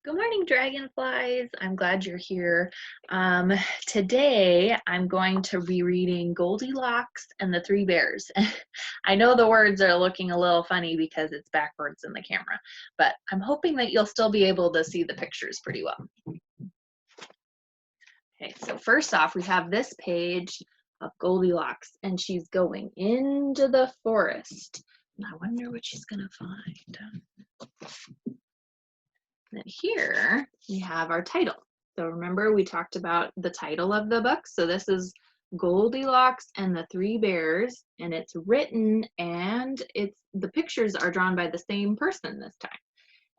Good morning, dragonflies. I'm glad you're here. Um, Today, I'm going to be reading Goldilocks and the Three Bears. I know the words are looking a little funny because it's backwards in the camera, but I'm hoping that you'll still be able to see the pictures pretty well. Okay, so first off, we have this page of Goldilocks, and she's going into the forest. And I wonder what she's going to find. And here we have our title. So remember we talked about the title of the book. So this is Goldilocks and the Three Bears, and it's written and the pictures are drawn by the same person this time.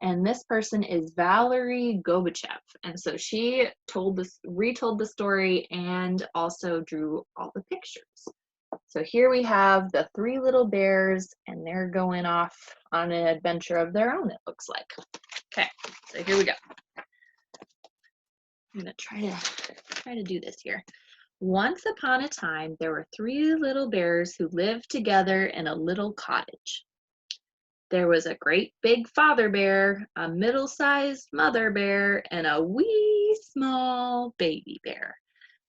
And this person is Valerie Gobachev. And so she retold the story and also drew all the pictures. So here we have the three little bears, and they're going off on an adventure of their own, it looks like. Okay, so here we go. I'm gonna try to do this here. Once upon a time, there were three little bears who lived together in a little cottage. There was a great big father bear, a middle-sized mother bear, and a wee small baby bear.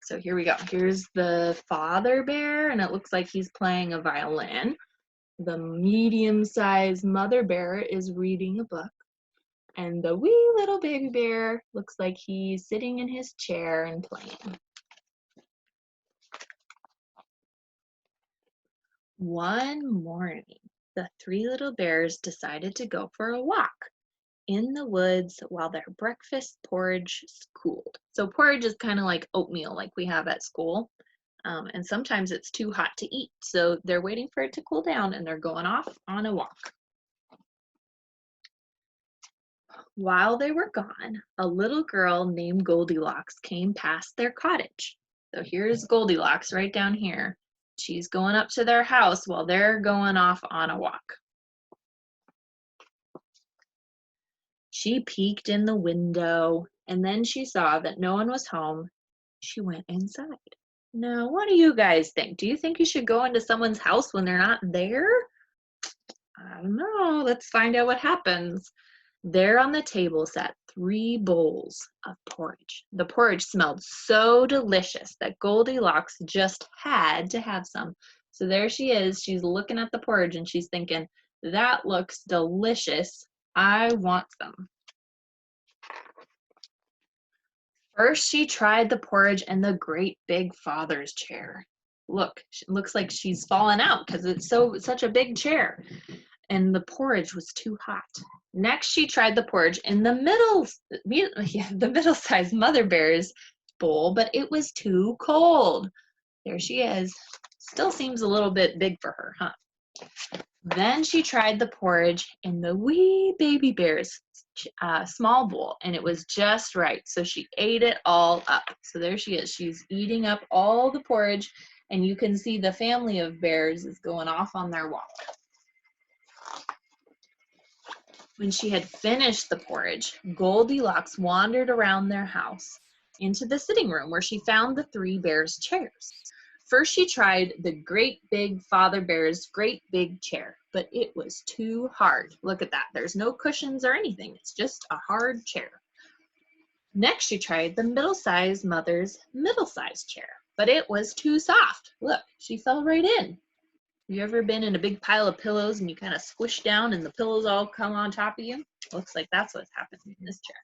So here we go. Here's the father bear, and it looks like he's playing a violin. The medium-sized mother bear is reading a book. And the wee little baby bear looks like he's sitting in his chair and playing. One morning, the three little bears decided to go for a walk in the woods while their breakfast porridge cooled. So porridge is kind of like oatmeal like we have at school. And sometimes it's too hot to eat. So they're waiting for it to cool down and they're going off on a walk. While they were gone, a little girl named Goldilocks came past their cottage. So here's Goldilocks right down here. She's going up to their house while they're going off on a walk. She peeked in the window, and then she saw that no one was home. She went inside. Now, what do you guys think? Do you think you should go into someone's house when they're not there? I don't know. Let's find out what happens. There on the table sat three bowls of porridge. The porridge smelled so delicious that Goldilocks just had to have some. So there she is. She's looking at the porridge and she's thinking, that looks delicious. I want some. First, she tried the porridge in the great big father's chair. Look, it looks like she's fallen out because it's such a big chair. And the porridge was too hot. Next, she tried the porridge in the middle-sized mother bear's bowl, but it was too cold. There she is. Still seems a little bit big for her, huh? Then she tried the porridge in the wee baby bear's small bowl, and it was just right. So she ate it all up. So there she is. She's eating up all the porridge, and you can see the family of bears is going off on their walk. When she had finished the porridge, Goldilocks wandered around their house into the sitting room where she found the three bears' chairs. First, she tried the great big father bear's great big chair, but it was too hard. Look at that. There's no cushions or anything. It's just a hard chair. Next, she tried the middle-sized mother's middle-sized chair, but it was too soft. Look, she fell right in. You ever been in a big pile of pillows and you kind of squish down and the pillows all come on top of you? Looks like that's what's happening in this chair.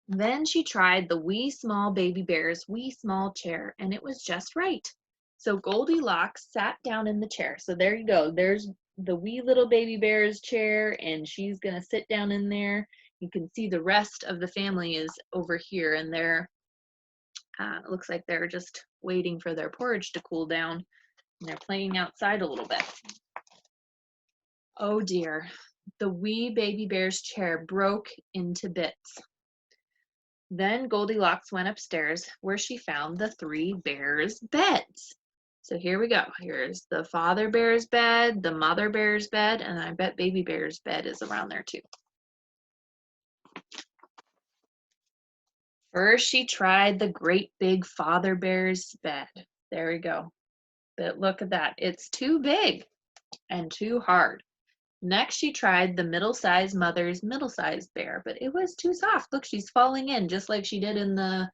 Then she tried the wee small baby bear's wee small chair, and it was just right. So Goldilocks sat down in the chair. So there you go. There's the wee little baby bear's chair, and she's going to sit down in there. You can see the rest of the family is over here, and it looks like they're just waiting for their porridge to cool down. And they're playing outside a little bit. Oh dear, the wee baby bear's chair broke into bits. Then Goldilocks went upstairs where she found the three bears' beds. So here we go. Here's the father bear's bed, the mother bear's bed, and I bet baby bear's bed is around there too. First, she tried the great big father bear's bed. There we go. But look at that. It's too big and too hard. Next, she tried the middle-sized mother's middle-sized bear, but it was too soft. Look, she's falling in just like she did in the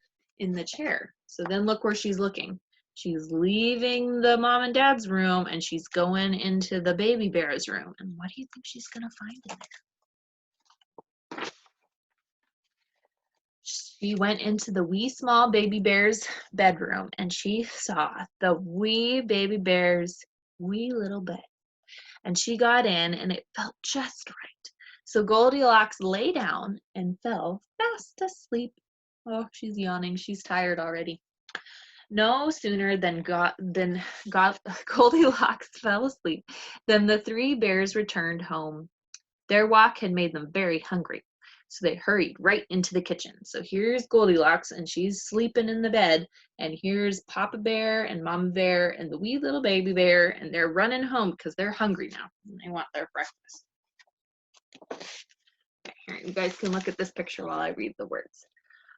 chair. So then look where she's looking. She's leaving the mom and dad's room and she's going into the baby bear's room. And what do you think she's gonna find in there? She went into the wee small baby bear's bedroom and she saw the wee baby bear's wee little bed. And she got in and it felt just right. So Goldilocks lay down and fell fast asleep. Oh, she's yawning. She's tired already. No sooner than Goldilocks fell asleep than the three bears returned home. Their walk had made them very hungry, so they hurried right into the kitchen. So here's Goldilocks, and she's sleeping in the bed, and here's Papa Bear and Mama Bear and the wee little baby bear, and they're running home because they're hungry now, and they want their breakfast. Okay, here, you guys can look at this picture while I read the words.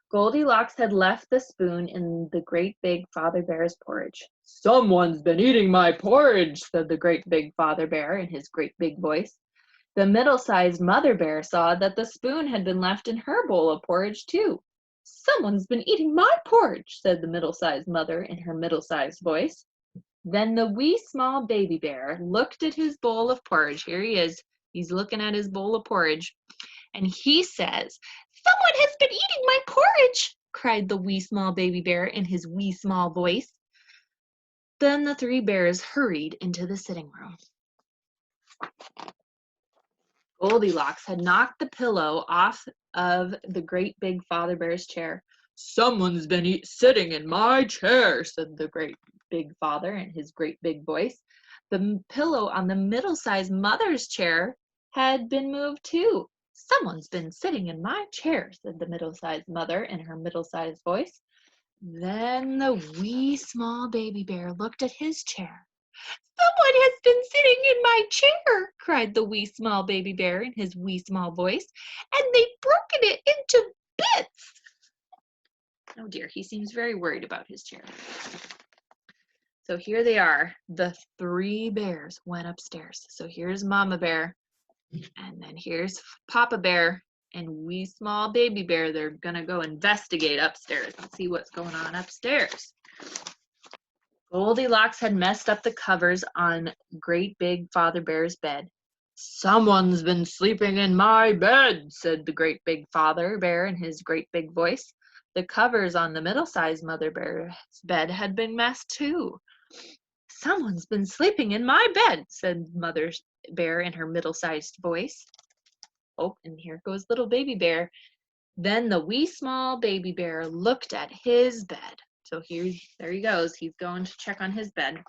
Goldilocks had left the spoon in the great big Father Bear's porridge. "Someone's been eating my porridge," said the great big Father Bear in his great big voice. The middle-sized Mother Bear saw that the spoon had been left in her bowl of porridge too. "Someone's been eating my porridge," said the middle-sized mother in her middle-sized voice. Then the wee small baby bear looked at his bowl of porridge. Here he is. He's looking at his bowl of porridge. And he says, "Someone has been eating my porridge," cried the wee small baby bear in his wee small voice. Then the three bears hurried into the sitting room. Goldilocks had knocked the pillow off of the great big Father Bear's chair. "Someone's been sitting in my chair," said the great big father in his great big voice. The pillow on the middle-sized mother's chair had been moved too. "Someone's been sitting in my chair," said the middle-sized mother in her middle-sized voice. Then the wee small baby bear looked at his chair. "Someone has been sitting in my chair," cried the wee small baby bear in his wee small voice, "and they've broken it into bits." Oh dear, he seems very worried about his chair. So here they are. The three bears went upstairs. So here's Mama Bear, and then here's Papa Bear, and wee small baby bear. They're gonna go investigate upstairs and see what's going on upstairs. Goldilocks had messed up the covers on great big Father Bear's bed. "Someone's been sleeping in my bed," said the great big Father Bear in his great big voice. The covers on the middle-sized Mother Bear's bed had been messed too. "Someone's been sleeping in my bed," said Mother Bear in her middle-sized voice. Oh, and here goes little baby bear. Then the wee small baby bear looked at his bed. So there he goes. He's going to check on his bed.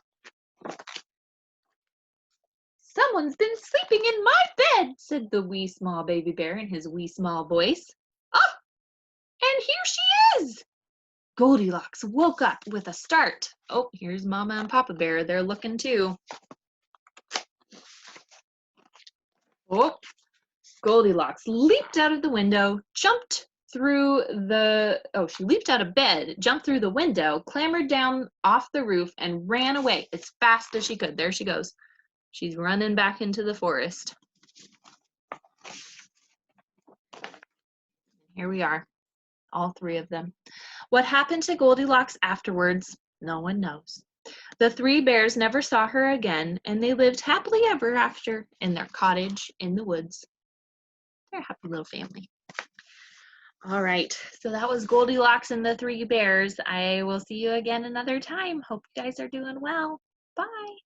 "Someone's been sleeping in my bed," said the wee small baby bear in his wee small voice. "Oh, and here she is!" Goldilocks woke up with a start. Oh, here's Mama and Papa Bear. They're looking too. Oh, Goldilocks leaped out of the window, jumped through she leaped out of bed, jumped through the window, clambered down off the roof, and ran away as fast as she could. There she goes. She's running back into the forest. Here we are, all three of them. What happened to Goldilocks afterwards, no one knows. The three bears never saw her again, and they lived happily ever after in their cottage in the woods. They're a happy little family. All right, so that was Goldilocks and the Three Bears. I will see you again another time. Hope you guys are doing well. Bye.